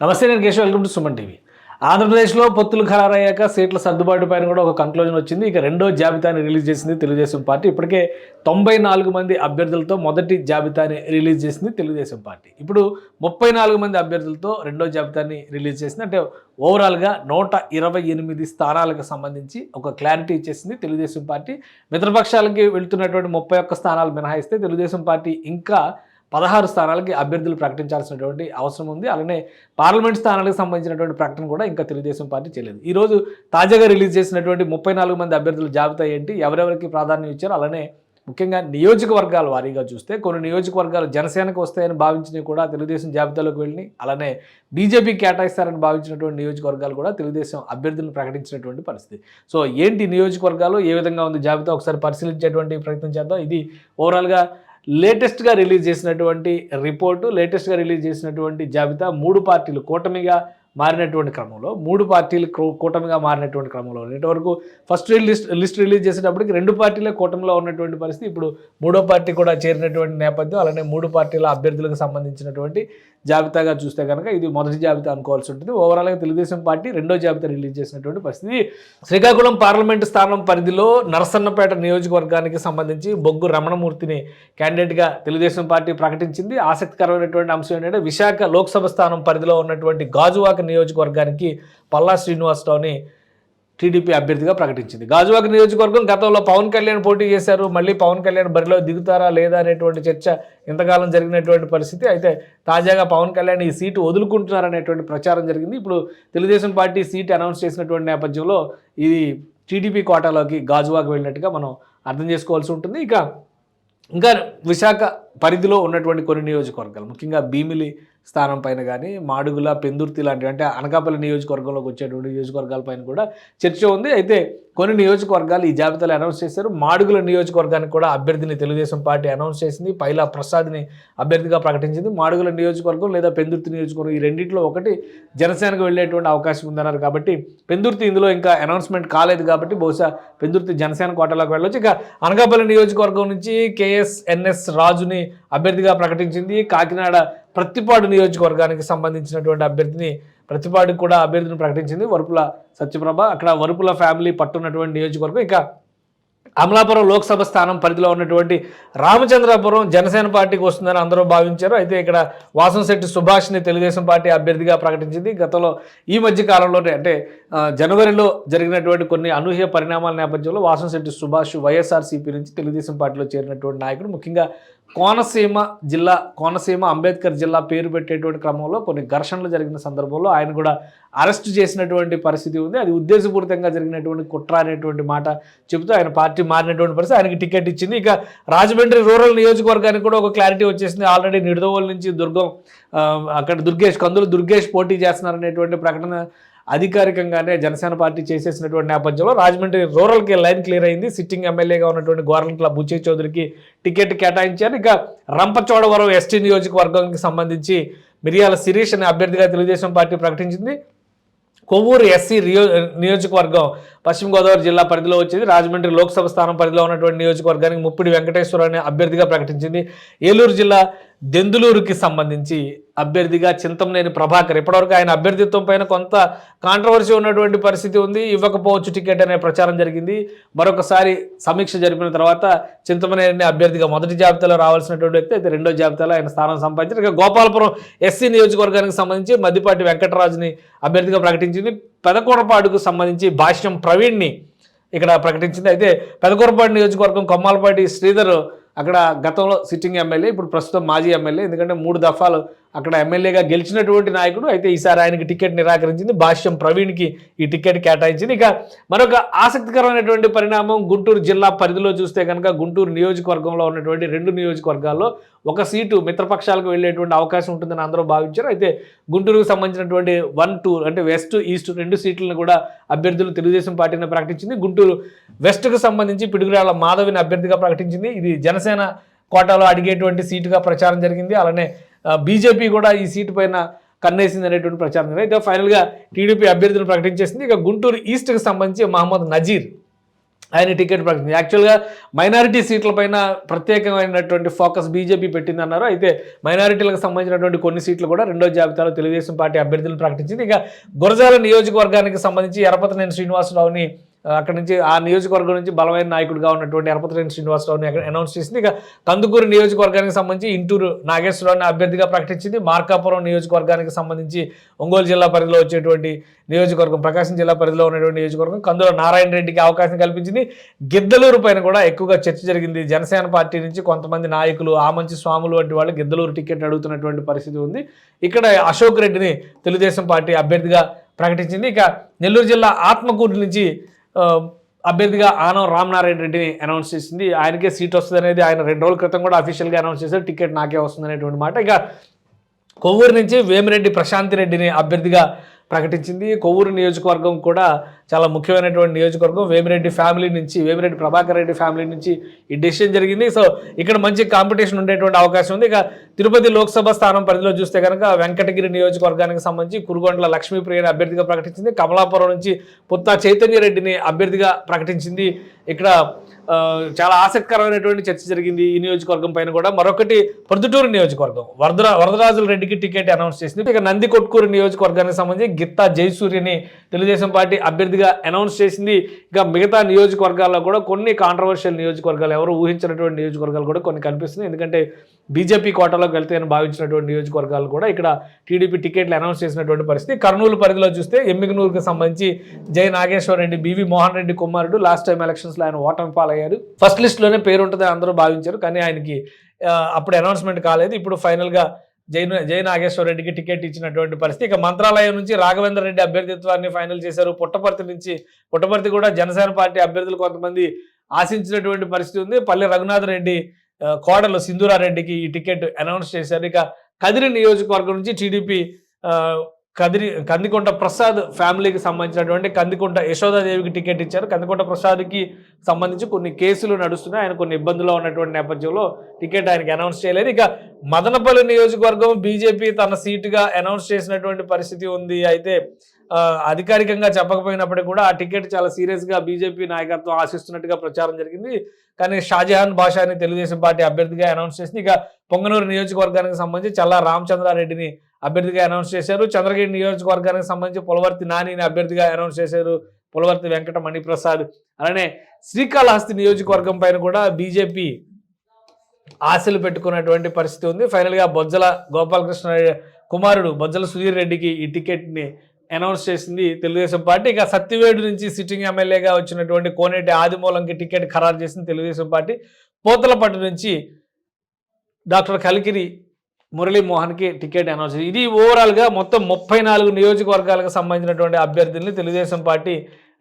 నమస్తే, నేను Keshav. Welcome to Suman TV. ఆంధ్రప్రదేశ్లో పొత్తులు ఖరారయ్యాక సీట్ల సర్దుబాటు పైన కూడా ఒక కంక్లూజన్ వచ్చింది. ఇక రెండో జాబితాని రిలీజ్ చేసింది తెలుగుదేశం పార్టీ. ఇప్పటికే 94 మంది అభ్యర్థులతో మొదటి జాబితాని రిలీజ్ చేసింది తెలుగుదేశం పార్టీ. ఇప్పుడు 34 మంది అభ్యర్థులతో రెండో జాబితాని రిలీజ్ చేసింది. అంటే ఓవరాల్గా 128 స్థానాలకు సంబంధించి ఒక క్లారిటీ ఇచ్చేసింది తెలుగుదేశం పార్టీ. మిత్రపక్షాలకి వెళ్తున్నటువంటి 31 స్థానాలు మినహాయిస్తే తెలుగుదేశం పార్టీ ఇంకా 16 స్థానాలకి అభ్యర్థులు ప్రకటించాల్సినటువంటి అవసరం ఉంది. అలానే పార్లమెంట్ స్థానాలకు సంబంధించినటువంటి ప్రకటన కూడా ఇంకా తెలుగుదేశం పార్టీ చేయలేదు. ఈరోజు తాజాగా రిలీజ్ చేసినటువంటి 34 మంది అభ్యర్థుల జాబితా ఏంటి, ఎవరెవరికి ప్రాధాన్యం ఇచ్చారు, అలానే ముఖ్యంగా నియోజకవర్గాల వారీగా చూస్తే కొన్ని నియోజకవర్గాలు జనసేనకు వస్తాయని భావించినవి కూడా తెలుగుదేశం జాబితాలోకి వెళ్ళి, అలానే బీజేపీ కేటాయిస్తారని భావించినటువంటి నియోజకవర్గాలు కూడా తెలుగుదేశం అభ్యర్థులను ప్రకటించినటువంటి పరిస్థితి. సో ఏంటి నియోజకవర్గాలు, ఏ విధంగా ఉంది జాబితా, ఒకసారి పరిశీలించేటువంటి ప్రయత్నం చేద్దాం. ఇది ఓవరాల్గా లేటెస్ట్గా రిలీజ్ చేసినటువంటి రిపోర్టు, లేటెస్ట్గా రిలీజ్ చేసినటువంటి జాబితా. 3 పార్టీలు కూటమిగా మారినటువంటి క్రమంలో, 3 పార్టీలు కూటమిగా మారినటువంటి క్రమంలో ఇంతవరకు ఫస్ట్ లిస్ట్ రిలీజ్ చేసేటప్పటికి 2 పార్టీలే కూటమిలో ఉన్నటువంటి పరిస్థితి. ఇప్పుడు 3వ పార్టీ కూడా చేరినటువంటి నేపథ్యం, అలానే 3 పార్టీల అభ్యర్థులకు సంబంధించినటువంటి జాబితాగా చూస్తే కనుక ఇది మొదటి జాబితా అనుకోవాల్సి ఉంటుంది. ఓవరాల్గా తెలుగుదేశం పార్టీ రెండో జాబితా రిలీజ్ చేసినటువంటి పరిస్థితి. శ్రీకాకుళం పార్లమెంటు స్థానం పరిధిలో నరసన్నపేట నియోజకవర్గానికి సంబంధించి బొగ్గు రమణమూర్తిని క్యాండిడేట్గా తెలుగుదేశం పార్టీ ప్రకటించింది. ఆసక్తికరమైనటువంటి అంశం ఏంటంటే విశాఖ లోక్సభ స్థానం పరిధిలో ఉన్నటువంటి గాజువాక నియోజకవర్గానికి పల్లా శ్రీనివాసరావుని టీడీపీ అభ్యర్థిగా ప్రకటించింది. గాజువాక నియోజకవర్గం గతంలో పవన్ కళ్యాణ్ పోటీ చేశారు. మళ్ళీ పవన్ కళ్యాణ్ బరిలో దిగుతారా లేదా అనేటువంటి చర్చ ఇంతకాలం జరిగినటువంటి పరిస్థితి. అయితే తాజాగా పవన్ కళ్యాణ్ ఈ సీటు వదులుకుంటున్నారనేటువంటి ప్రచారం జరిగింది. ఇప్పుడు తెలుగుదేశం పార్టీ సీట్ అనౌన్స్ చేసినటువంటి నేపథ్యంలో ఇది టీడీపీ కోటాలోకి గాజువాక వెళ్ళినట్టుగా మనం అర్థం చేసుకోవాల్సి ఉంటుంది. ఇంకా విశాఖ పరిధిలో ఉన్నటువంటి కొన్ని నియోజకవర్గాలు, ముఖ్యంగా భీమిలి స్థానం పైన కానీ, మాడుగుల, పెందుర్తి లాంటివి, అంటే అనకాపల్లి నియోజకవర్గంలోకి వచ్చేటువంటి నియోజకవర్గాలపైన కూడా చర్చ ఉంది. అయితే కొన్ని నియోజకవర్గాలు ఈ జాబితాలో అనౌన్స్ చేశారు. మాడుగుల నియోజకవర్గానికి కూడా అభ్యర్థిని తెలుగుదేశం పార్టీ అనౌన్స్ చేసింది. పైలా ప్రసాద్ని అభ్యర్థిగా ప్రకటించింది. మాడుగుల నియోజకవర్గం లేదా పెందుర్తి నియోజకవర్గం, ఈ రెండింటిలో ఒకటి జనసేనకు వెళ్ళేటువంటి అవకాశం ఉందన్నారు. కాబట్టి పెందుర్తి ఇందులో ఇంకా అనౌన్స్మెంట్ కాలేదు కాబట్టి బహుశా పెందుర్తి జనసేన కోటలోకి వెళ్ళొచ్చు. ఇక అనకాపల్లి నియోజకవర్గం నుంచి KSNS రాజుని అభ్యర్థిగా ప్రకటించింది. కాకినాడ ప్రత్తిపాడు నియోజకవర్గానికి సంబంధించినటువంటి అభ్యర్థిని, ప్రతిపాడుకు కూడా అభ్యర్థిని ప్రకటించింది వరుపుల సత్యప్రభ. అక్కడ వరుపుల ఫ్యామిలీ పట్టున్నటువంటి నియోజకవర్గం. ఇక అమలాపురం లోక్సభ స్థానం పరిధిలో ఉన్నటువంటి రామచంద్రాపురం జనసేన పార్టీకి వస్తుందని అందరూ భావించారు. అయితే ఇక్కడ వాసంశెట్టి సుభాష్ని తెలుగుదేశం పార్టీ అభ్యర్థిగా ప్రకటించింది. గతంలో ఈ మధ్య కాలంలోనే, అంటే జనవరిలో జరిగినటువంటి కొన్ని అనూహ్య పరిణామాల నేపథ్యంలో వాసంశెట్టి సుభాష్ వైఎస్ఆర్సీపీ నుంచి తెలుగుదేశం పార్టీలో చేరినటువంటి నాయకుడు. ముఖ్యంగా కోనసీమ అంబేద్కర్ జిల్లా పేరు పెట్టేటువంటి క్రమంలో కొన్ని ఘర్షణలు జరిగిన సందర్భంలో ఆయన కూడా అరెస్ట్ చేసినటువంటి పరిస్థితి ఉంది. అది ఉద్దేశపూరితంగా జరిగినటువంటి కుట్ర అనేటువంటి మాట చెబుతూ ఆయన పార్టీ మారినటువంటి పరిస్థితి. ఆయనకి టికెట్ ఇచ్చింది. ఇక రాజమండ్రి రూరల్ నియోజకవర్గానికి కూడా ఒక క్లారిటీ వచ్చేసింది. ఆల్రెడీ నిడదవోలు నుంచి అక్కడ కందులు దుర్గేష్ పోటీ చేస్తున్నారనేటువంటి ప్రకటన అధికారికంగానే జనసేన పార్టీ చేసేసినటువంటి నేపథ్యంలో రాజమండ్రి రూరల్కి లైన్ క్లియర్ అయింది. సిట్టింగ్ ఎమ్మెల్యేగా ఉన్నటువంటి గోరంట్ల బుచ్చయ్య చౌదరికి టికెట్ కేటాయించారు. ఇక రంపచోడవరం ఎస్టీ నియోజకవర్గానికి సంబంధించి మిరియాల శిరీష్ అనే అభ్యర్థిగా తెలుగుదేశం పార్టీ ప్రకటించింది. కొవ్వూరు ఎస్సీ నియోజకవర్గం పశ్చిమ గోదావరి జిల్లా పరిధిలో వచ్చేది. రాజమండ్రి లోక్సభ స్థానం పరిధిలో ఉన్నటువంటి నియోజకవర్గానికి ముప్పిడి వెంకటేశ్వర అనే అభ్యర్థిగా ప్రకటించింది. ఏలూరు జిల్లా దెందులూరుకి సంబంధించి అభ్యర్థిగా చింతమనేని ప్రభాకర్. ఇప్పటివరకు ఆయన అభ్యర్థిత్వం పైన కొంత కాంట్రవర్సీ ఉన్నటువంటి పరిస్థితి ఉంది. ఇవ్వకపోవచ్చు టికెట్ అనే ప్రచారం జరిగింది. మరొకసారి సమీక్ష జరిపిన తర్వాత చింతమనేని అభ్యర్థిగా మొదటి జాబితాలో రావాల్సినటువంటి వ్యక్తి అయితే రెండో జాబితాలో ఆయన స్థానం సంపాదించారు. ఇక గోపాలపురం ఎస్సీ నియోజకవర్గానికి సంబంధించి మద్దిపాటి వెంకటరాజుని అభ్యర్థిగా ప్రకటించింది. పెదకూరపాడుకు సంబంధించి భాష్యం ప్రవీణ్ని ఇక్కడ ప్రకటించింది. అయితే పెదకూరపాడు నియోజకవర్గం కొమ్మాలపాటి శ్రీధర్ అక్కడ గతంలో సిట్టింగ్ ఎమ్మెల్యే, ఇప్పుడు ప్రస్తుతం మాజీ ఎమ్మెల్యే. ఎందుకంటే 3 దఫాలు అక్కడ ఎమ్మెల్యేగా గెలిచినటువంటి నాయకుడు. అయితే ఈసారి ఆయనకి టికెట్ నిరాకరించింది. భాష్యం ప్రవీణ్కి ఈ టికెట్ కేటాయించింది. ఇక మరొక ఆసక్తికరమైనటువంటి పరిణామం గుంటూరు జిల్లా పరిధిలో చూస్తే కనుక గుంటూరు నియోజకవర్గంలో ఉన్నటువంటి 2 నియోజకవర్గాల్లో ఒక సీటు మిత్రపక్షాలకు వెళ్ళేటువంటి అవకాశం ఉంటుందని అందరూ భావించారు. అయితే గుంటూరుకు సంబంధించినటువంటి 1, 2 అంటే వెస్ట్, ఈస్ట్ 2 సీట్లను కూడా అభ్యర్థులు తెలుగుదేశం పార్టీని ప్రకటించింది. గుంటూరు వెస్ట్కు సంబంధించి పిడుగురాళ్ల మాధవిని అభ్యర్థిగా ప్రకటించింది. ఇది జనసేన కోటాలో అడిగేటువంటి సీటుగా ప్రచారం జరిగింది. అలానే బీజేపీ కూడా ఈ సీటు పైన కన్నేసింది అనేటువంటి ప్రచారం జరిగింది. అయితే ఫైనల్గా టీడీపీ అభ్యర్థులను ప్రకటించేసింది. ఇక గుంటూరు ఈస్ట్కి సంబంధించి మహమ్మద్ నజీర్ ఆయన టికెట్ ప్రకటించింది. యాక్చువల్గా మైనారిటీ సీట్లపైన ప్రత్యేకమైనటువంటి ఫోకస్ బీజేపీ పెట్టిందన్నారు. అయితే మైనారిటీలకు సంబంధించినటువంటి కొన్ని సీట్లు కూడా రెండో జాబితాలో తెలుగుదేశం పార్టీ అభ్యర్థులను ప్రకటించింది. ఇక గురజాల నియోజకవర్గానికి సంబంధించి ఎరపతనేని శ్రీనివాసరావుని అక్కడి నుంచి ఆ నియోజకవర్గం నుంచి బలమైన నాయకుడిగా ఉన్నటువంటి ఎరపతనేని శ్రీనివాసరావుని అక్కడ అనౌన్స్ చేసింది. ఇక కందుకూరు నియోజకవర్గానికి సంబంధించి ఇంటూరు నాగేశ్వరరావుని అభ్యర్థిగా ప్రకటించింది. మార్కాపురం నియోజకవర్గానికి సంబంధించి ఒంగోలు జిల్లా పరిధిలో వచ్చేటువంటి నియోజకవర్గం, ప్రకాశం జిల్లా పరిధిలో ఉన్నటువంటి నియోజకవర్గం కందుల నారాయణ రెడ్డికి అవకాశం కల్పించింది. గిద్దలూరు పైన కూడా ఎక్కువగా చర్చ జరిగింది. జనసేన పార్టీ నుంచి కొంతమంది నాయకులు, ఆమంచి స్వాములు వంటి వాళ్ళు గిద్దలూరు టికెట్ అడుగుతున్నటువంటి పరిస్థితి ఉంది. ఇక్కడ అశోక్ రెడ్డిని తెలుగుదేశం పార్టీ అభ్యర్థిగా ప్రకటించింది. ఇక నెల్లూరు జిల్లా ఆత్మకూరు నుంచి అభ్యర్థిగా ఆనం రామనారాయణ రెడ్డిని అనౌన్స్ చేసింది. ఆయనకే సీట్ వస్తుంది అనేది ఆయన 2 రోజుల క్రితం కూడా అఫీషియల్గా అనౌన్స్ చేశారు. టికెట్ నాకే వస్తుంది అనేటువంటి మాట. ఇక కొవ్వూరు నుంచి వేమిరెడ్డి ప్రశాంతి రెడ్డిని అభ్యర్థిగా ప్రకటించింది. కొవ్వూరు నియోజకవర్గం కూడా చాలా ముఖ్యమైనటువంటి నియోజకవర్గం. వేమిరెడ్డి ఫ్యామిలీ నుంచి, వేమిరెడ్డి ప్రభాకర్ రెడ్డి ఫ్యామిలీ నుంచి ఈ డెసిషన్ జరిగింది. సో ఇక్కడ మంచి కాంపిటీషన్ ఉండేటువంటి అవకాశం ఉంది. ఇక తిరుపతి లోక్సభ స్థానం పరిధిలో చూస్తే కనుక వెంకటగిరి నియోజకవర్గానికి సంబంధించి కురుగొండ్ల లక్ష్మీప్రియని అభ్యర్థిగా ప్రకటించింది. కమలాపురం నుంచి పుత్తా చైతన్య రెడ్డిని అభ్యర్థిగా ప్రకటించింది. ఇక్కడ చాలా ఆసక్తికరమైనటువంటి చర్చ జరిగింది ఈ నియోజకవర్గం పైన కూడా. మరొకటి ప్రొద్దుటూరు నియోజకవర్గం వరదరాజుల రెడ్డికి టికెట్ అనౌన్స్ చేసింది. ఇక నందికొట్కూరు నియోజకవర్గానికి సంబంధించి గిత్తా జయసూర్యని తెలుగుదేశం పార్టీ అభ్యర్థిగా అనౌన్స్ చేసింది. ఇక మిగతా నియోజకవర్గాల్లో కూడా కొన్ని కాంట్రవర్షియల్ నియోజకవర్గాలు, ఎవరు ఊహించినటువంటి నియోజకవర్గాలు కూడా కొన్ని కనిపిస్తుంది. ఎందుకంటే బీజేపీ కోటాలోకి వెళ్తే అని భావించినటువంటి నియోజకవర్గాలు కూడా ఇక్కడ టీడీపీ టికెట్లు అనౌన్స్ చేసినటువంటి పరిస్థితి. కర్నూలు పరిధిలో చూస్తే ఎమ్మిగనూరుకు సంబంధించి జై నాగేశ్వర రెడ్డి, బివి మోహన్ రెడ్డి కుమారుడు లాస్ట్ టైం ఎలక్షన్స్లో ఆయన ఓటమి పాలయ్యారు. ఫస్ట్ లిస్ట్లోనే పేరు ఉంటుందని అందరూ భావించారు, కానీ ఆయనకి అప్పుడు అనౌన్స్మెంట్ కాలేదు. ఇప్పుడు ఫైనల్గా జై నాగేశ్వర రెడ్డికి టికెట్ ఇచ్చినటువంటి పరిస్థితి. ఇక మంత్రాలయం నుంచి రాఘవేంద్ర రెడ్డి అభ్యర్థిత్వాన్ని ఫైనల్ చేశారు. పుట్టపర్తి కూడా జనసేన పార్టీ అభ్యర్థులు కొంతమంది ఆశించినటువంటి పరిస్థితి ఉంది. పల్లె రఘునాథ్ రెడ్డి కోడలు సింధూరారెడ్డికి ఈ టికెట్ అనౌన్స్ చేశారు. ఇక కదిరి నియోజకవర్గం నుంచి టీడీపీ కందికొండ ప్రసాద్ ఫ్యామిలీకి సంబంధించినటువంటి కందికొండ యశోదాదేవికి టికెట్ ఇచ్చారు. కందికొండ ప్రసాద్కి సంబంధించి కొన్ని కేసులు నడుస్తున్నాయి. ఆయన కొన్ని ఇబ్బందుల్లో ఉన్నటువంటి నేపథ్యంలో టికెట్ ఆయనకి అనౌన్స్ చేయలేదు. ఇక మదనపల్లి నియోజకవర్గం బీజేపీ తన సీటుగా అనౌన్స్ చేసినటువంటి పరిస్థితి ఉంది. అయితే అధికారికంగా చెప్పకపోయినప్పటికీ కూడా ఆ టికెట్ చాలా సీరియస్గా బీజేపీ నాయకత్వం ఆశిస్తున్నట్టుగా ప్రచారం జరిగింది. కానీ షాజహాన్ బాషాని తెలుగుదేశం పార్టీ అభ్యర్థిగా అనౌన్స్ చేసింది. ఇక పొంగనూరు నియోజకవర్గానికి సంబంధించి చల్లా రామచంద్రారెడ్డిని అభ్యర్థిగా అనౌన్స్ చేశారు. చంద్రగిరి నియోజకవర్గానికి సంబంధించి పులవర్తి నానిని అభ్యర్థిగా అనౌన్స్ చేశారు. పులవర్తి వెంకట మణిప్రసాద్. అలానే శ్రీకాళహస్తి నియోజకవర్గం పైన కూడా బీజేపీ ఆశలు పెట్టుకున్నటువంటి పరిస్థితి ఉంది. ఫైనల్గా బొజ్జల గోపాలకృష్ణ కుమారుడు బొజ్జల సుధీర్ రెడ్డికి ఈ టికెట్ని అనౌన్స్ చేసింది తెలుగుదేశం పార్టీ. ఇక సత్తివేడు నుంచి సిట్టింగ్ ఎమ్మెల్యేగా వచ్చినటువంటి కోనేటి ఆదిమూలంకి టికెట్ ఖరారు చేసింది తెలుగుదేశం పార్టీ. పోతలపట్టు నుంచి డాక్టర్ కలికిరి మురళీమోహన్కి టికెట్ అనౌన్స్ చేసింది. ఇది ఓవరాల్గా మొత్తం 34 నియోజకవర్గాలకు సంబంధించినటువంటి అభ్యర్థుల్ని తెలుగుదేశం పార్టీ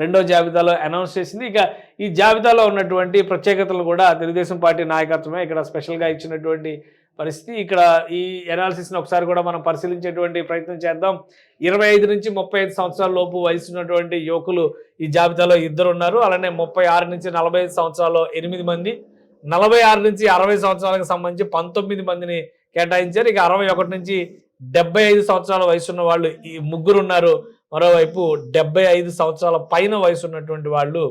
రెండో జాబితాలో అనౌన్స్ చేసింది. ఇక ఈ జాబితాలో ఉన్నటువంటి ప్రత్యేకతలు కూడా తెలుగుదేశం పార్టీ నాయకత్వమే ఇక్కడ స్పెషల్గా ఇచ్చినటువంటి పరిస్థితి. ఇక్కడ ఈ ఎనాలిసిస్ని ఒకసారి కూడా మనం పరిశీలించేటువంటి ప్రయత్నం చేద్దాం. 25 నుంచి 35 సంవత్సరాల లోపు వయసు ఉన్నటువంటి యువకులు ఈ జాబితాలో 2 ఉన్నారు. అలానే 36 నుంచి 45 సంవత్సరాల్లో 8 మంది, 46 నుంచి 60 సంవత్సరాలకు సంబంధించి 19 మందిని కేటాయించారు. ఇక 61 నుంచి 75 సంవత్సరాల వయసు ఉన్న వాళ్ళు ఈ 3 ఉన్నారు. మరోవైపు 75 సంవత్సరాల పైన వయసు ఉన్నటువంటి వాళ్ళు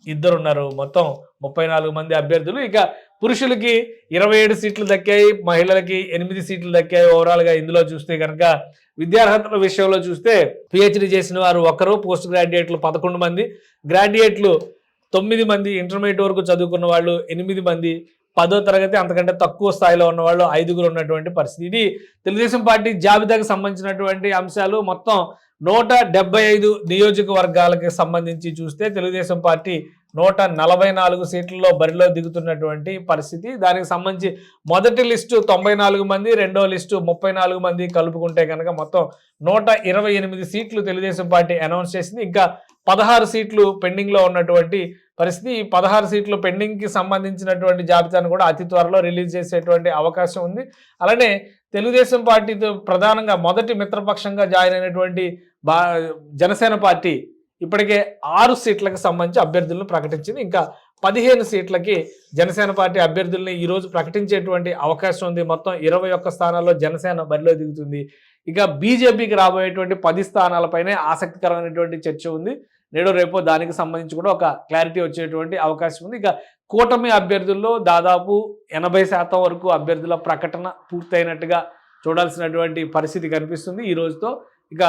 2 ఉన్నారు. మొత్తం 34 మంది అభ్యర్థులు. ఇక పురుషులకి 27 సీట్లు దక్కాయి, మహిళలకి 8 సీట్లు దక్కాయి. ఓవరాల్గా ఇందులో చూస్తే కనుక విద్యార్హతల విషయంలో చూస్తే పిహెచ్డి చేసిన వారు 1, పోస్ట్ గ్రాడ్యుయేట్లు 11 మంది, గ్రాడ్యుయేట్లు 9 మంది, ఇంటర్మీడియట్ వరకు చదువుకున్న వాళ్ళు 8 మంది, 10వ తరగతి అంతకంటే తక్కువ స్థాయిలో ఉన్న వాళ్ళు 5 ఉన్నటువంటి పరిస్థితి. ఇది తెలుగుదేశం పార్టీ జాబితాకు సంబంధించినటువంటి అంశాలు. మొత్తం 175 నియోజకవర్గాలకు సంబంధించి చూస్తే తెలుగుదేశం పార్టీ 144 సీట్లలో బరిలో దిగుతున్నటువంటి పరిస్థితి. దానికి సంబంధించి మొదటి లిస్టు 94 మంది, రెండో లిస్టు 34 మంది కలుపుకుంటే కనుక మొత్తం 128 సీట్లు తెలుగుదేశం పార్టీ అనౌన్స్ చేసింది. ఇంకా 16 సీట్లు పెండింగ్లో ఉన్నటువంటి పరిస్థితి. ఈ 16 సీట్లు పెండింగ్కి సంబంధించినటువంటి జాబితాను కూడా అతి త్వరలో రిలీజ్ చేసేటువంటి అవకాశం ఉంది. అలానే తెలుగుదేశం పార్టీతో ప్రధానంగా మొదటి మిత్రపక్షంగా జాయిన్ అయినటువంటి జనసేన పార్టీ ఇప్పటికే 6 సీట్లకు సంబంధించి అభ్యర్థులను ప్రకటించింది. ఇంకా 15 సీట్లకి జనసేన పార్టీ అభ్యర్థుల్ని ఈరోజు ప్రకటించేటువంటి అవకాశం ఉంది. మొత్తం 21 స్థానాల్లో జనసేన బరిలో దిగుతుంది. ఇక బీజేపీకి రాబోయేటువంటి 10 స్థానాలపైనే ఆసక్తికరమైనటువంటి చర్చ ఉంది. నేడో రేపో దానికి సంబంధించి కూడా ఒక క్లారిటీ వచ్చేటువంటి అవకాశం ఉంది. ఇక కూటమి అభ్యర్థుల్లో దాదాపు 80% వరకు అభ్యర్థుల ప్రకటన పూర్తయినట్టుగా చూడాల్సినటువంటి పరిస్థితి కనిపిస్తుంది ఈ రోజుతో. ఇక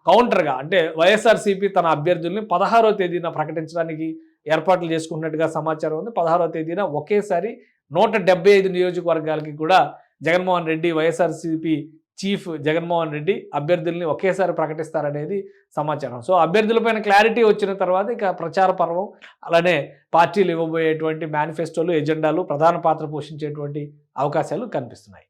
కౌంటర్గా అంటే వైఎస్ఆర్సీపీ తన అభ్యర్థుల్ని 16వ తేదీన ప్రకటించడానికి ఏర్పాట్లు చేసుకున్నట్టుగా సమాచారం ఉంది. 16వ తేదీన ఒకేసారి 175 నియోజకవర్గాలకి కూడా జగన్మోహన్ రెడ్డి, వైఎస్ఆర్సీపీ చీఫ్ జగన్మోహన్ రెడ్డి అభ్యర్థుల్ని ఒకేసారి ప్రకటిస్తారనేది సమాచారం. సో అభ్యర్థులపైన క్లారిటీ వచ్చిన తర్వాత ఇక ప్రచార పర్వం, అలానే పార్టీలు ఇవ్వబోయేటువంటి మేనిఫెస్టోలు, ఎజెండాలు ప్రధాన పాత్ర పోషించేటువంటి అవకాశాలు కనిపిస్తున్నాయి.